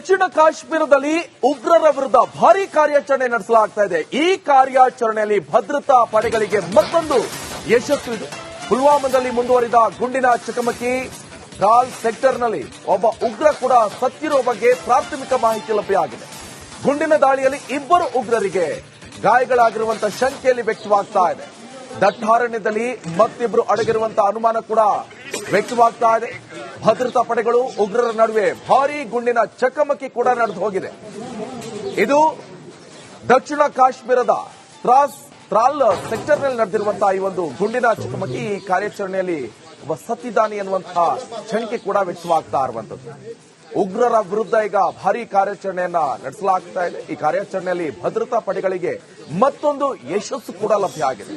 ದಕ್ಷಿಣ ಕಾಶ್ಮೀರದಲ್ಲಿ ಉಗ್ರರ ವಿರುದ್ಧ ಭಾರೀ ಕಾರ್ಯಾಚರಣೆ ನಡೆಸಲಾಗ್ತಾ ಇದೆ. ಈ ಕಾರ್ಯಾಚರಣೆಯಲ್ಲಿ ಭದ್ರತಾ ಪಡೆಗಳಿಗೆ ಮತ್ತೊಂದು ಯಶಸ್ಸು ಇದೆ. ಪುಲ್ವಾಮಾದಲ್ಲಿ ಮುಂದುವರಿದ ಗುಂಡಿನ ಚಕಮಕಿ. ಟ್ರಾಲ್ ಸೆಕ್ಟರ್ನಲ್ಲಿ ಒಬ್ಬ ಉಗ್ರ ಕೂಡ ಸತ್ತಿರುವ ಬಗ್ಗೆ ಪ್ರಾಥಮಿಕ ಮಾಹಿತಿ ಲಭ್ಯವಾಗಿದೆ. ಗುಂಡಿನ ದಾಳಿಯಲ್ಲಿ ಇಬ್ಬರು ಉಗ್ರರಿಗೆ ಗಾಯಗಳಾಗಿರುವಂತಹ ಶಂಕೆಯಲ್ಲಿ ವ್ಯಕ್ತವಾಗ್ತಾ ಇದೆ. ದಟ್ಟಾರಣ್ಯದಲ್ಲಿ ಮತ್ತಿಬ್ಬರು ಅಡಗಿರುವಂತಹ ಅನುಮಾನ ಕೂಡ ವ್ಯಕ್ತವಾಗ್ತಾ ಇದೆ. ಭದ್ರತಾ ಪಡೆಗಳು ಉಗ್ರರ ನಡುವೆ ಭಾರೀ ಗುಂಡಿನ ಚಕಮಕಿ ಕೂಡ ನಡೆದು ಹೋಗಿದೆ. ಇದು ದಕ್ಷಿಣ ಕಾಶ್ಮೀರದ ತ್ರಾಲ್ ಸೆಕ್ಟರ್ನಲ್ಲಿ ನಡೆದಿರುವಂತಹ ಈ ಒಂದು ಗುಂಡಿನ ಚಕಮಕಿ. ಈ ಕಾರ್ಯಾಚರಣೆಯಲ್ಲಿ ಒಬ್ಬ ಸತ್ತಿದ್ದಾನೆ ಎನ್ನುವಂತಹ ಶಂಕೆ ಕೂಡ ವ್ಯಕ್ತವಾಗ್ತಾ ಇರುವಂತದ್ದು. ಉಗ್ರರ ವಿರುದ್ಧ ಈಗ ಭಾರೀ ಕಾರ್ಯಾಚರಣೆಯನ್ನ ನಡೆಸಲಾಗ್ತಾ ಇದೆ. ಈ ಕಾರ್ಯಾಚರಣೆಯಲ್ಲಿ ಭದ್ರತಾ ಪಡೆಗಳಿಗೆ ಮತ್ತೊಂದು ಯಶಸ್ಸು ಕೂಡ ಲಭ್ಯ ಆಗಿದೆ.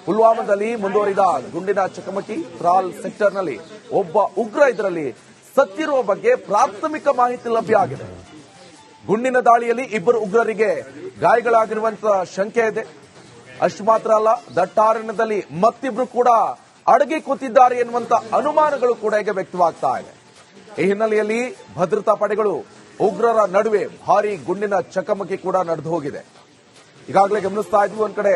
ಪುಲ್ವಾಮಾದಲ್ಲಿ ಮುಂದುವರಿದ ಗುಂಡಿನ ಚಕಮಕಿ. ಟ್ರಾಲ್ ಸೆಕ್ಟರ್ನಲ್ಲಿ ಒಬ್ಬ ಉಗ್ರ ಇದರಲ್ಲಿ ಸತ್ತಿರುವ ಬಗ್ಗೆ ಪ್ರಾಥಮಿಕ ಮಾಹಿತಿ ಲಭ್ಯ ಆಗಿದೆ. ಗುಂಡಿನ ದಾಳಿಯಲ್ಲಿ ಇಬ್ಬರು ಉಗ್ರರಿಗೆ ಗಾಯಗಳಾಗಿರುವಂತಹ ಶಂಕೆ ಇದೆ. ಅಷ್ಟು ಮಾತ್ರ ಅಲ್ಲ, ದಟ್ಟಾರಣ್ಯದಲ್ಲಿ ಮತ್ತಿಬ್ರು ಕೂಡ ಅಡಗಿ ಕೂತಿದ್ದಾರೆ ಎನ್ನುವಂತ ಅನುಮಾನಗಳು ಕೂಡ ಈಗ ವ್ಯಕ್ತವಾಗ್ತಾ ಇದೆ. ಈ ಹಿನ್ನೆಲೆಯಲ್ಲಿ ಭದ್ರತಾ ಪಡೆಗಳು ಉಗ್ರರ ನಡುವೆ ಭಾರೀ ಗುಂಡಿನ ಚಕಮಕಿ ಕೂಡ ನಡೆದು ಹೋಗಿದೆ. ಈಗಾಗಲೇ ಗಮನಿಸ್ತಾ ಇದ್ವಿ, ಒಂದ್ ಕಡೆ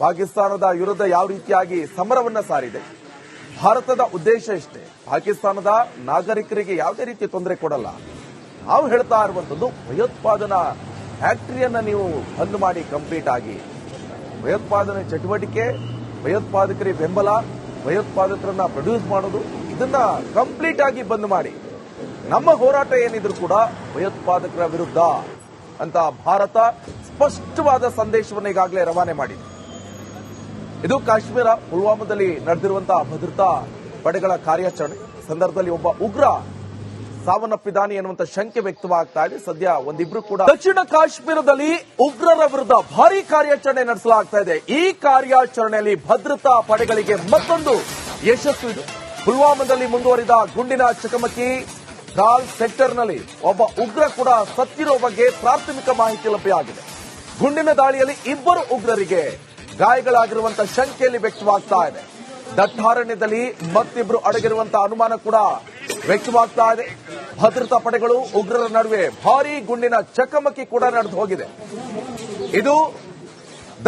ಪಾಕಿಸ್ತಾನದ ವಿರುದ್ಧ ಯಾವ ರೀತಿಯಾಗಿ ಸಮರವನ್ನ ಸಾರಿದೆ. ಭಾರತದ ಉದ್ದೇಶ ಇಷ್ಟೇ, ಪಾಕಿಸ್ತಾನದ ನಾಗರಿಕರಿಗೆ ಯಾವುದೇ ರೀತಿ ತೊಂದರೆ ಕೊಡಲ್ಲ. ನಾವು ಹೇಳ್ತಾ ಇರುವಂತದ್ದು, ಭಯೋತ್ಪಾದನಾ ಫ್ಯಾಕ್ಟರಿಯನ್ನ ನೀವು ಬಂದ್ ಮಾಡಿ ಕಂಪ್ಲೀಟ್ ಆಗಿ. ಭಯೋತ್ಪಾದನೆ ಚಟುವಟಿಕೆ, ಭಯೋತ್ಪಾದಕರಿಗೆ ಬೆಂಬಲ, ಭಯೋತ್ಪಾದಕರನ್ನ ಪ್ರೊಡ್ಯೂಸ್ ಮಾಡೋದು, ಇದನ್ನ ಕಂಪ್ಲೀಟ್ ಆಗಿ ಬಂದ್ ಮಾಡಿ. ನಮ್ಮ ಹೋರಾಟ ಏನಿದ್ರು ಕೂಡ ಭಯೋತ್ಪಾದಕರ ವಿರುದ್ಧ ಅಂತ ಭಾರತ ಸ್ಪಷ್ಟವಾದ ಸಂದೇಶವನ್ನು ಈಗಾಗಲೇ ರವಾನೆ ಮಾಡಿದೆ. ಇದು ಕಾಶ್ಮೀರ ಪುಲ್ವಾಮಾದಲ್ಲಿ ನಡೆದಿರುವಂತಹ ಭದ್ರತಾ ಪಡೆಗಳ ಕಾರ್ಯಾಚರಣೆ ಸಂದರ್ಭದಲ್ಲಿ ಒಬ್ಬ ಉಗ್ರ ಸಾವನ್ನಪ್ಪಿದ್ದಾನೆ ಎನ್ನುವಂತ ಶಂಕೆ ವ್ಯಕ್ತವಾಗ್ತಾ ಇದೆ. ಸದ್ಯ ಒಂದಿಬ್ರು ಕೂಡ ದಕ್ಷಿಣ ಕಾಶ್ಮೀರದಲ್ಲಿ ಉಗ್ರರ ವಿರುದ್ಧ ಭಾರೀ ಕಾರ್ಯಾಚರಣೆ ನಡೆಸಲಾಗ್ತಾ ಇದೆ. ಈ ಕಾರ್ಯಾಚರಣೆಯಲ್ಲಿ ಭದ್ರತಾ ಪಡೆಗಳಿಗೆ ಮತ್ತೊಂದು ಯಶಸ್ಸು ಇದೆ. ಪುಲ್ವಾಮಾದಲ್ಲಿ ಮುಂದುವರಿದ ಗುಂಡಿನ ಚಕಮಕಿ. ಟ್ರಾಲ್ ಸೆಕ್ಟರ್ನಲ್ಲಿ ಒಬ್ಬ ಉಗ್ರ ಕೂಡ ಸತ್ತಿರುವ ಬಗ್ಗೆ ಪ್ರಾಥಮಿಕ ಮಾಹಿತಿ ಲಭ್ಯವಾಗಿದೆ. ಗುಂಡಿನ ದಾಳಿಯಲ್ಲಿ ಇಬ್ಬರು ಉಗ್ರರಿಗೆ ಗಾಯಗಳಾಗಿರುವಂತಹ ಶಂಕೆಯಲ್ಲಿ ವ್ಯಕ್ತವಾಗ್ತಾ ಇದೆ. ದಟ್ಟಾರಣ್ಯದಲ್ಲಿ ಮತ್ತಿಬ್ರು ಅಡಗಿರುವಂತಹ ಅನುಮಾನ ಕೂಡ ವ್ಯಕ್ತವಾಗ್ತಾ ಇದೆ. ಭದ್ರತಾ ಪಡೆಗಳು ಉಗ್ರರ ನಡುವೆ ಭಾರೀ ಗುಂಡಿನ ಚಕಮಕಿ ಕೂಡ ನಡೆದು ಹೋಗಿದೆ. ಇದು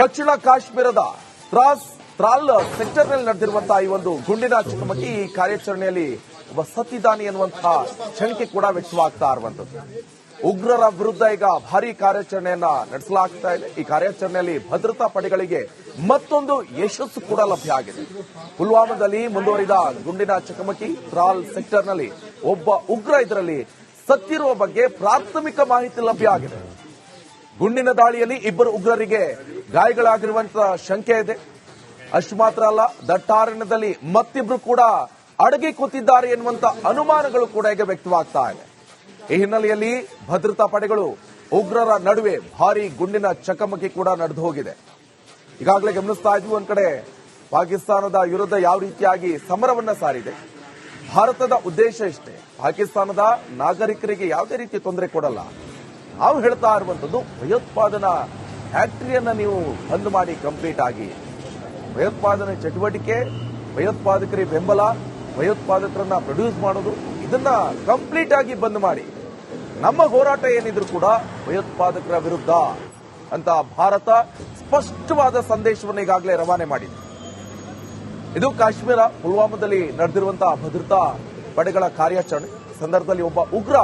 ದಕ್ಷಿಣ ಕಾಶ್ಮೀರದ ತ್ರಾಲ್ ಸೆಕ್ಟರ್ನಲ್ಲಿ ನಡೆದಿರುವಂತಹ ಈ ಒಂದು ಗುಂಡಿನ ಚಕಮಕಿ. ಈ ಕಾರ್ಯಾಚರಣೆಯಲ್ಲಿ ಒಬ್ಬ ಸತ್ತಿದ್ದಾನೆ ಎನ್ನುವಂತಹ ಶಂಕೆ ಕೂಡ ವ್ಯಕ್ತವಾಗ್ತಾ ಇರುವಂತದ್ದು. ಉಗ್ರರ ವಿರುದ್ಧ ಈಗ ಭಾರೀ ಕಾರ್ಯಾಚರಣೆಯನ್ನ ನಡೆಸಲಾಗ್ತಾ ಇದೆ. ಈ ಕಾರ್ಯಾಚರಣೆಯಲ್ಲಿ ಭದ್ರತಾ ಪಡೆಗಳಿಗೆ ಮತ್ತೊಂದು ಯಶಸ್ಸು ಕೂಡ ಲಭ್ಯ ಆಗಿದೆ. ಪುಲ್ವಾಮಾದಲ್ಲಿ ಮುಂದುವರಿದ ಗುಂಡಿನ ಚಕಮಕಿ. ಟ್ರಾಲ್ ಸೆಕ್ಟರ್ನಲ್ಲಿ ಒಬ್ಬ ಉಗ್ರ ಇದರಲ್ಲಿ ಸತ್ತಿರುವ ಬಗ್ಗೆ ಪ್ರಾಥಮಿಕ ಮಾಹಿತಿ ಲಭ್ಯ ಆಗಿದೆ. ಗುಂಡಿನ ದಾಳಿಯಲ್ಲಿ ಇಬ್ಬರು ಉಗ್ರರಿಗೆ ಗಾಯಗಳಾಗಿರುವಂತಹ ಶಂಕೆ ಇದೆ. ಅಷ್ಟು ಮಾತ್ರ ಅಲ್ಲ, ದಟ್ಟಾರಣ್ಯದಲ್ಲಿ ಮತ್ತಿಬ್ರು ಕೂಡ ಅಡಗಿ ಕೂತಿದ್ದಾರೆ ಎನ್ನುವಂತ ಅನುಮಾನಗಳು ಕೂಡ ಈಗ ವ್ಯಕ್ತವಾಗ್ತಾ ಇದೆ. ಈ ಹಿನ್ನೆಲೆಯಲ್ಲಿ ಭದ್ರತಾ ಪಡೆಗಳು ಉಗ್ರರ ನಡುವೆ ಭಾರೀ ಗುಂಡಿನ ಚಕಮಕಿ ಕೂಡ ನಡೆದು ಹೋಗಿದೆ. ಈಗಾಗಲೇ ಗಮನಿಸ್ತಾ ಇದ್ವಿ, ಒಂದ್ ಕಡೆ ಪಾಕಿಸ್ತಾನದ ವಿರುದ್ಧ ಯಾವ ರೀತಿಯಾಗಿ ಸಮರವನ್ನ ಸಾರಿದೆ. ಭಾರತದ ಉದ್ದೇಶ ಇಷ್ಟೇ, ಪಾಕಿಸ್ತಾನದ ನಾಗರಿಕರಿಗೆ ಯಾವುದೇ ರೀತಿ ತೊಂದರೆ ಕೊಡಲ್ಲ. ನಾವು ಹೇಳ್ತಾ ಇರುವಂತದ್ದು, ಭಯೋತ್ಪಾದನಾ ಫ್ಯಾಕ್ಟರಿಯನ್ನ ನೀವು ಬಂದ್ ಮಾಡಿ ಕಂಪ್ಲೀಟ್ ಆಗಿ. ಭಯೋತ್ಪಾದನೆ ಚಟುವಟಿಕೆ, ಭಯೋತ್ಪಾದಕರಿಗೆ ಬೆಂಬಲ, ಭಯೋತ್ಪಾದಕರನ್ನ ಪ್ರೊಡ್ಯೂಸ್ ಮಾಡೋದು, ಇದನ್ನ ಕಂಪ್ಲೀಟ್ ಆಗಿ ಬಂದ್ ಮಾಡಿ. ನಮ್ಮ ಹೋರಾಟ ಏನಿದ್ರು ಕೂಡ ಭಯೋತ್ಪಾದಕರ ವಿರುದ್ಧ ಅಂತ ಭಾರತ ಸ್ಪಷ್ಟವಾದ ಸಂದೇಶವನ್ನು ಈಗಾಗಲೇ ರವಾನೆ ಮಾಡಿದೆ. ಇದು ಕಾಶ್ಮೀರ ಪುಲ್ವಾಮಾದಲ್ಲಿ ನಡೆದಿರುವಂತಹ ಭದ್ರತಾ ಪಡೆಗಳ ಕಾರ್ಯಾಚರಣೆ ಸಂದರ್ಭದಲ್ಲಿ ಒಬ್ಬ ಉಗ್ರ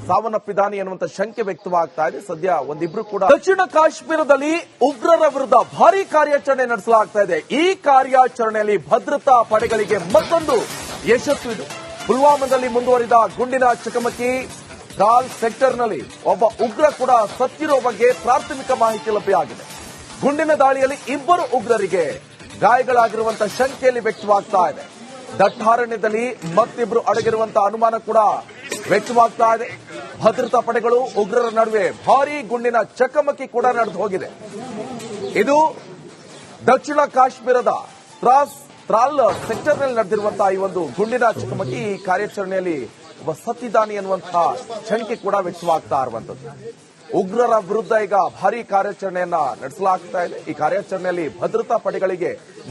ಸಾವನ್ನಪ್ಪಿದ್ದಾನೆ ಎನ್ನುವಂತ ಶಂಕೆ ವ್ಯಕ್ತವಾಗ್ತಾ ಇದೆ. ಸದ್ಯ ಒಂದಿಬ್ರು ಕೂಡ ದಕ್ಷಿಣ ಕಾಶ್ಮೀರದಲ್ಲಿ ಉಗ್ರರ ವಿರುದ್ಧ ಭಾರೀ ಕಾರ್ಯಾಚರಣೆ ನಡೆಸಲಾಗ್ತಾ ಇದೆ. ಈ ಕಾರ್ಯಾಚರಣೆಯಲ್ಲಿ ಭದ್ರತಾ ಪಡೆಗಳಿಗೆ ಮತ್ತೊಂದು ಯಶಸ್ಸು ಇದೆ. ಪುಲ್ವಾಮಾದಲ್ಲಿ ಮುಂದುವರಿದ ಗುಂಡಿನ ಚಕಮಕಿ. ಟ್ರಾಲ್ ಸೆಕ್ಟರ್ನಲ್ಲಿ ಒಬ್ಬ ಉಗ್ರ ಕೂಡ ಸತ್ತಿರುವ ಬಗ್ಗೆ ಪ್ರಾಥಮಿಕ ಮಾಹಿತಿ ಲಭ್ಯವಾಗಿದೆ. ಗುಂಡಿನ ದಾಳಿಯಲ್ಲಿ ಇಬ್ಬರು ಉಗ್ರರಿಗೆ ಗಾಯಗಳಾಗಿರುವಂತಹ ಶಂಕೆಯಲ್ಲಿ ವ್ಯಕ್ತವಾಗ್ತಾ ಇದೆ. ದಟ್ಟಾರಣ್ಯದಲ್ಲಿ ಮತ್ತಿಬ್ರು ಅಡಗಿರುವಂತಹ ಅನುಮಾನ ಕೂಡ ವ್ಯಕ್ತವಾಗ್ತಾ ಇದೆ. ಭದ್ರತಾ ಪಡೆಗಳು ಉಗ್ರರ ನಡುವೆ ಭಾರೀ ಗುಂಡಿನ ಚಕಮಕಿ ಕೂಡ ನಡೆದು ಹೋಗಿದೆ. ಇದು ದಕ್ಷಿಣ ಕಾಶ್ಮೀರದ ತ್ರಾಲ್ ಸೆಕ್ಟರ್ನಲ್ಲಿ ನಡೆದಿರುವಂತಹ ಈ ಒಂದು ಗುಂಡಿನ ಚಕಮಕಿ. ಈ ಕಾರ್ಯಾಚರಣೆಯಲ್ಲಿ ಒಬ್ಬ ಸತ್ತಿದ್ದಾನೆ ಎನ್ನುವಂತಹ ಶಂಕೆ ಕೂಡ ವ್ಯಕ್ತವಾಗ್ತಾ ಇರುವಂತದ್ದು. ಉಗ್ರರ ವಿರುದ್ಧ ಈಗ ಭಾರೀ ಕಾರ್ಯಾಚರಣೆಯನ್ನ ನಡೆಸಲಾಗ್ತಾ ಇದೆ. ಈ ಕಾರ್ಯಾಚರಣೆಯಲ್ಲಿ ಭದ್ರತಾ ಪಡೆಗಳಿಗೆ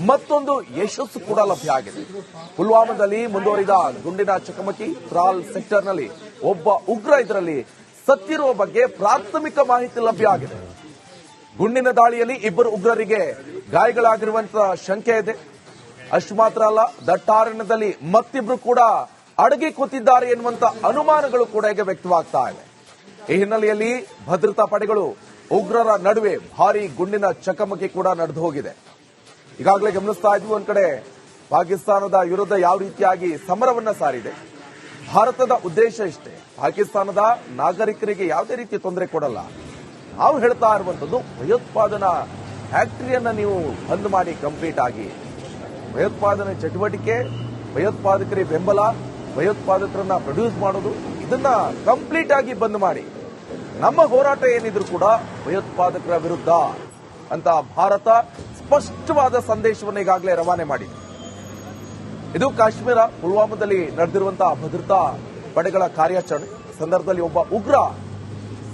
ಮತ್ತೊಂದು ಯಶಸ್ಸು ಕೂಡ ಲಭ್ಯ ಆಗಿದೆ. ಪುಲ್ವಾಮಾದಲ್ಲಿ ಮುಂದುವರಿದ ಗುಂಡಿನ ಚಕಮಕಿ. ಟ್ರಾಲ್ ಸೆಕ್ಟರ್ನಲ್ಲಿ ಒಬ್ಬ ಉಗ್ರ ಇದರಲ್ಲಿ ಸತ್ತಿರುವ ಬಗ್ಗೆ ಪ್ರಾಥಮಿಕ ಮಾಹಿತಿ ಲಭ್ಯ ಆಗಿದೆ. ಗುಂಡಿನ ದಾಳಿಯಲ್ಲಿ ಇಬ್ಬರು ಉಗ್ರರಿಗೆ ಗಾಯಗಳಾಗಿರುವಂತಹ ಶಂಕೆ ಇದೆ. ಅಷ್ಟು ಮಾತ್ರ ಅಲ್ಲ, ದಟ್ಟಾರಣ್ಯದಲ್ಲಿ ಮತ್ತಿಬ್ರು ಕೂಡ ಅಡಗಿ ಕೂತಿದ್ದಾರೆ ಎನ್ನುವಂತ ಅನುಮಾನಗಳು ಕೂಡ ಈಗ ವ್ಯಕ್ತವಾಗ್ತಾ ಇವೆ. ಈ ಹಿನ್ನೆಲೆಯಲ್ಲಿ ಭದ್ರತಾ ಪಡೆಗಳು ಉಗ್ರರ ನಡುವೆ ಭಾರಿ ಗುಂಡಿನ ಚಕಮಕಿ ಕೂಡ ನಡೆದು ಹೋಗಿದೆ. ಈಗಾಗಲೇ ಗಮನಿಸ್ತಾ ಇದ್ವಿ, ಒಂದ್ ಕಡೆ ಪಾಕಿಸ್ತಾನದ ವಿರುದ್ಧ ಯಾವ ರೀತಿಯಾಗಿ ಸಮರವನ್ನ ಸಾರಿದೆ. ಭಾರತದ ಉದ್ದೇಶ ಇಷ್ಟೇ, ಪಾಕಿಸ್ತಾನದ ನಾಗರಿಕರಿಗೆ ಯಾವುದೇ ರೀತಿ ತೊಂದರೆ ಕೊಡಲ್ಲ. ನಾವು ಹೇಳ್ತಾ ಇರುವಂತದ್ದು, ಭಯೋತ್ಪಾದನಾ ಫ್ಯಾಕ್ಟರಿಯನ್ನ ನೀವು ಬಂದ್ ಮಾಡಿ ಕಂಪ್ಲೀಟ್ ಆಗಿ. ಭಯೋತ್ಪಾದನೆ ಚಟುವಟಿಕೆ, ಭಯೋತ್ಪಾದಕರಿಗೆ ಬೆಂಬಲ, ಭಯೋತ್ಪಾದಕರನ್ನ ಪ್ರೊಡ್ಯೂಸ್ ಮಾಡೋದು, ಇದನ್ನ ಕಂಪ್ಲೀಟ್ ಆಗಿ ಬಂದ್ ಮಾಡಿ. ನಮ್ಮ ಹೋರಾಟ ಏನಿದ್ರು ಕೂಡ ಭಯೋತ್ಪಾದಕರ ವಿರುದ್ಧ ಅಂತ ಭಾರತ ಸ್ಪಷ್ಟವಾದ ಸಂದೇಶವನ್ನು ಈಗಾಗಲೇ ರವಾನೆ ಮಾಡಿದೆ. ಇದು ಕಾಶ್ಮೀರ ಪುಲ್ವಾಮಾದಲ್ಲಿ ನಡೆದಿರುವಂತಹ ಭದ್ರತಾ ಪಡೆಗಳ ಕಾರ್ಯಾಚರಣೆ ಸಂದರ್ಭದಲ್ಲಿ ಒಬ್ಬ ಉಗ್ರ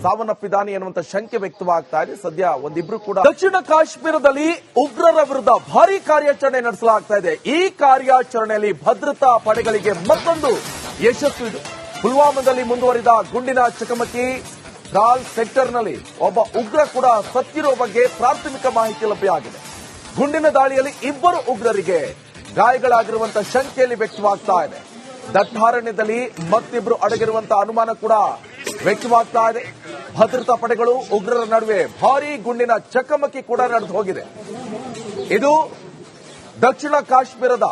ಸಾವನ್ನಪ್ಪಿದ್ದಾನೆ ಎನ್ನುವಂತ ಶಂಕೆ ವ್ಯಕ್ತವಾಗ್ತಾ ಇದೆ. ಸದ್ಯ ಒಂದಿಬ್ರು ಕೂಡ ದಕ್ಷಿಣ ಕಾಶ್ಮೀರದಲ್ಲಿ ಉಗ್ರರ ವಿರುದ್ಧ ಭಾರೀ ಕಾರ್ಯಾಚರಣೆ ನಡೆಸಲಾಗ್ತಾ ಇದೆ. ಈ ಕಾರ್ಯಾಚರಣೆಯಲ್ಲಿ ಭದ್ರತಾ ಪಡೆಗಳಿಗೆ ಮತ್ತೊಂದು ಯಶಸ್ಸು ಇದೆ. ಪುಲ್ವಾಮಾದಲ್ಲಿ ಮುಂದುವರಿದ ಗುಂಡಿನ ಚಕಮಕಿ, ತ್ರಾಲ್ ಸೆಕ್ಟರ್ನಲ್ಲಿ ಒಬ್ಬ ಉಗ್ರ ಕೂಡ ಸತ್ತಿರುವ ಬಗ್ಗೆ ಪ್ರಾಥಮಿಕ ಮಾಹಿತಿ ಲಭ್ಯ ಆಗಿದೆ. ಗುಂಡಿನ ದಾಳಿಯಲ್ಲಿ ಇಬ್ಬರು ಉಗ್ರರಿಗೆ ಗಾಯಗಳಾಗಿರುವಂತಹ ಶಂಕೆಯಲ್ಲಿ ವ್ಯಕ್ತವಾಗ್ತಾ ಇದೆ. ದಟ್ಟಾರಣ್ಯದಲ್ಲಿ ಮತ್ತಿಬ್ರು ಅಡಗಿರುವಂತಹ ಅನುಮಾನ ಕೂಡ ವ್ಯಕ್ತವಾಗ್ತಾ ಇದೆ. ಭದ್ರತಾ ಪಡೆಗಳು ಉಗ್ರರ ನಡುವೆ ಭಾರೀ ಗುಂಡಿನ ಚಕಮಕಿ ಕೂಡ ನಡೆದು ಹೋಗಿದೆ. ಇದು ದಕ್ಷಿಣ ಕಾಶ್ಮೀರದ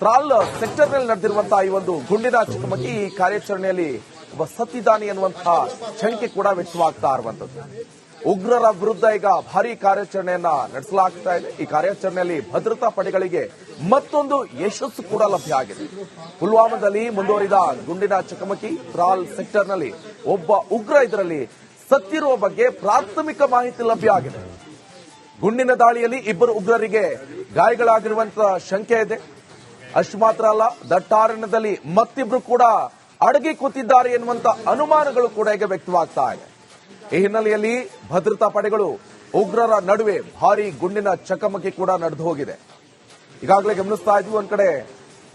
ತ್ರಾಲ್ ಸೆಕ್ಟರ್ನಲ್ಲಿ ನಡೆದಿರುವಂತಹ ಈ ಒಂದು ಗುಂಡಿನ ಚಕಮಕಿ. ಈ ಕಾರ್ಯಾಚರಣೆಯಲ್ಲಿ ಒಬ್ಬ ಸತ್ತಿದ್ದಾನೆ ಎನ್ನುವಂತಹ ಶಂಕೆ ಕೂಡ ವ್ಯಕ್ತವಾಗ್ತಾ ಇರುವಂತದ್ದು. ಉಗ್ರರ ವಿರುದ್ಧ ಈಗ ಭಾರೀ ಕಾರ್ಯಾಚರಣೆಯನ್ನ ನಡೆಸಲಾಗ್ತಾ ಇದೆ. ಈ ಕಾರ್ಯಾಚರಣೆಯಲ್ಲಿ ಭದ್ರತಾ ಪಡೆಗಳಿಗೆ ಮತ್ತೊಂದು ಯಶಸ್ಸು ಕೂಡ ಲಭ್ಯ ಆಗಿದೆ. ಪುಲ್ವಾಮಾದಲ್ಲಿ ಮುಂದುವರಿದ ಗುಂಡಿನ ಚಕಮಕಿ, ತ್ರಾಲ್ ಸೆಕ್ಟರ್ನಲ್ಲಿ ಒಬ್ಬ ಉಗ್ರ ಇದರಲ್ಲಿ ಸತ್ತಿರುವ ಬಗ್ಗೆ ಪ್ರಾಥಮಿಕ ಮಾಹಿತಿ ಲಭ್ಯ ಆಗಿದೆ. ಗುಂಡಿನ ದಾಳಿಯಲ್ಲಿ ಇಬ್ಬರು ಉಗ್ರರಿಗೆ ಗಾಯಗಳಾಗಿರುವಂತಹ ಶಂಕೆ ಇದೆ. ಅಷ್ಟು ಮಾತ್ರ ಅಲ್ಲ, ದಟ್ಟಾರಣ್ಯದಲ್ಲಿ ಮತ್ತಿಬ್ರು ಕೂಡ ಅಡಗಿ ಕೂತಿದ್ದಾರೆ ಎನ್ನುವಂತ ಅನುಮಾನಗಳು ಕೂಡ ಈಗ ವ್ಯಕ್ತವಾಗ್ತಾ ಇದೆ. ಈ ಹಿನ್ನೆಲೆಯಲ್ಲಿ ಭದ್ರತಾ ಪಡೆಗಳು ಉಗ್ರರ ನಡುವೆ ಭಾರೀ ಗುಂಡಿನ ಚಕಮಕಿ ಕೂಡ ನಡೆದು ಹೋಗಿದೆ. ಈಗಾಗಲೇ ಗಮನಿಸ್ತಾ ಇದ್ವಿ, ಒಂದ್ ಕಡೆ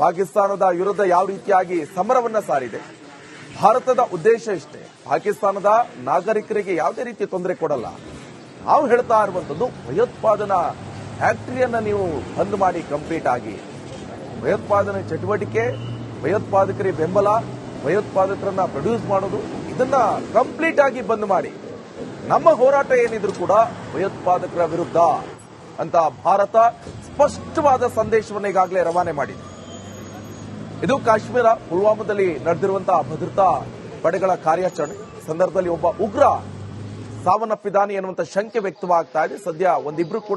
ಪಾಕಿಸ್ತಾನದ ವಿರುದ್ಧ ಯಾವ ರೀತಿಯಾಗಿ ಸಮರವನ್ನ ಸಾರಿದೆ. ಭಾರತದ ಉದ್ದೇಶ ಇಷ್ಟೇ, ಪಾಕಿಸ್ತಾನದ ನಾಗರಿಕರಿಗೆ ಯಾವುದೇ ರೀತಿ ತೊಂದರೆ ಕೊಡಲ್ಲ. ನಾವು ಹೇಳ್ತಾ ಇರುವಂತದ್ದು, ಭಯೋತ್ಪಾದನಾ ಫ್ಯಾಕ್ಟರಿಯನ್ನ ನೀವು ಬಂದ್ ಮಾಡಿ ಕಂಪ್ಲೀಟ್ ಆಗಿ. ಭಯೋತ್ಪಾದನೆ ಚಟುವಟಿಕೆ, ಭಯೋತ್ಪಾದಕರಿಗೆ ಬೆಂಬಲ, ಭಯೋತ್ಪಾದಕರನ್ನ ಪ್ರೊಡ್ಯೂಸ್ ಮಾಡೋದು, ಇದನ್ನ ಕಂಪ್ಲೀಟ್ ಆಗಿ ಬಂದ್ ಮಾಡಿ. ನಮ್ಮ ಹೋರಾಟ ಏನಿದ್ರು ಕೂಡ ಭಯೋತ್ಪಾದಕರ ವಿರುದ್ಧ ಅಂತ ಭಾರತ ಸ್ಪಷ್ಟವಾದ ಸಂದೇಶವನ್ನು ಈಗಾಗಲೇ ರವಾನೆ ಮಾಡಿದೆ. ಇದು ಕಾಶ್ಮೀರ ಪುಲ್ವಾಮಾದಲ್ಲಿ ನಡೆದಿರುವಂತಹ ಭದ್ರತಾ ಪಡೆಗಳ ಕಾರ್ಯಾಚರಣೆ ಸಂದರ್ಭದಲ್ಲಿ ಒಬ್ಬ ಉಗ್ರ ಸಾವನ್ನಪ್ಪಿದ್ದಾನೆ ಎನ್ನುವಂತ ಶಂಕೆ ವ್ಯಕ್ತವಾಗ್ತಾ ಇದೆ. ಸದ್ಯ ಒಂದಿಬ್ರು ಕೂಡ